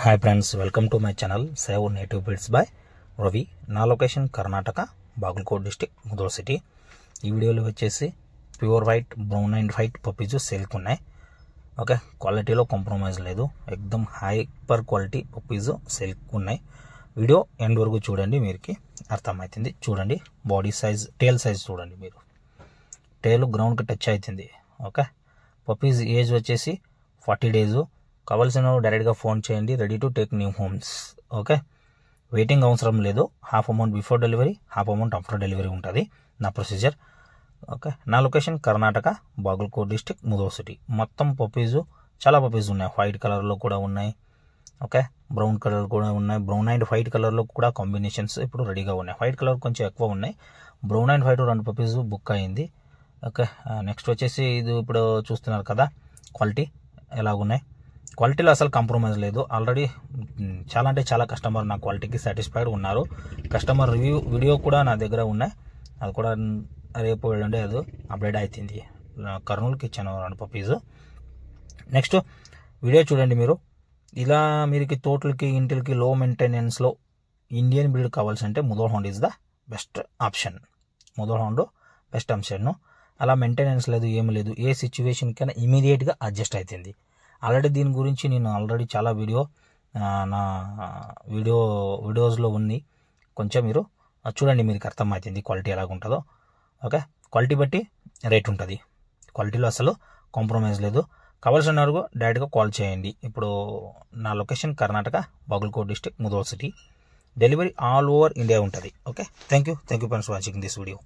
Hi friends, welcome to my channel save native bits by Ravi. నా location Karnataka, Bagalkot district, Mudhol city. ఈ వీడియోలో వచ్చేసి pure white, brown and white puppies సేల్కి ఉన్నాయి. Okay, క్వాలిటీలో కాంప్రమైజ్ లేదు, ఎక్దమ్ హైపర్ క్వాలిటీ పప్పీస్ సేల్కి ఉన్నాయి. వీడియో ఎండ్ వరకు చూడండి, మీరుకి అర్థమవుతుంది. చూడండి బాడీ సైజ్, టేల్ సైజ్ చూడండి మీరు. టేల్ గ్రౌండ్కి టచ్ అవుతుంది. ఓకే, పప్పీస్ ఏజ్ వచ్చేసి 40 days. కావాల్సిన డైరెక్ట్గా ఫోన్ చేయండి. Ready to take new homes. Okay, waiting అవసరం లేదు. Half amount before delivery, half amount after delivery ఉంటుంది నా ప్రొసీజర్. ఓకే, నా location Karnataka, Bagalkot district, Mudhol city. మొత్తం పప్పీస్, చాలా పప్పీస్ ఉన్నాయి. వైట్ కలర్లో కూడా ఉన్నాయి. ఓకే, బ్రౌన్ కలర్ కూడా ఉన్నాయి. బ్రౌన్ అండ్ వైట్ కలర్లో కూడా కాంబినేషన్స్ ఇప్పుడు రెడీగా ఉన్నాయి. వైట్ కలర్ కొంచెం ఎక్కువ ఉన్నాయి. Brown and white 2 puppies book అయింది. ఓకే, నెక్స్ట్ వచ్చేసి ఇది ఇప్పుడు చూస్తున్నారు కదా, క్వాలిటీ ఎలాగున్నాయి. క్వాలిటీలో అసలు కాంప్రమైజ్ లేదు. ఆల్రెడీ చాలా అంటే చాలా కస్టమర్ నా క్వాలిటీకి సాటిస్ఫైడ్ ఉన్నారు. కస్టమర్ రివ్యూ వీడియో కూడా నా దగ్గర ఉన్నాయి. అది కూడా రేపు వెళ్ళండి, అది అప్డేట్ అవుతుంది. కర్నూలుకి ఇచ్చాను 2 పప్పీస్. నెక్స్ట్ వీడియో చూడండి మీరు. ఇలా మీరుకి తోటలకి, ఇంటికి లో మెయింటెనెన్స్లో ఇండియన్ బ్రీడ్ కావాల్సి అంటే Mudhol hound is the best option. Mudhol hound best option. అలా మెయింటెనెన్స్ లేదు, ఏమి లేదు. ఏ సిచ్యువేషన్కైనా ఇమీడియట్గా అడ్జస్ట్ అవుతుంది. ఆల్రెడీ దీని గురించి నేను చాలా నా వీడియోస్లో ఉంది. కొంచెం మీరు చూడండి, మీకు అర్థమవుతుంది క్వాలిటీ ఎలాగుంటుందో. ఓకే, క్వాలిటీ బట్టి రేట్ ఉంటుంది. క్వాలిటీలో అసలు కాంప్రమైజ్ లేదు. కావాల్సిన వారు డైరెక్ట్గా కాల్ చేయండి. ఇప్పుడు నా location Karnataka, Bagalkot district, Mudhol city. Delivery all over India ఉంటుంది. Okay, thank you for watching this video.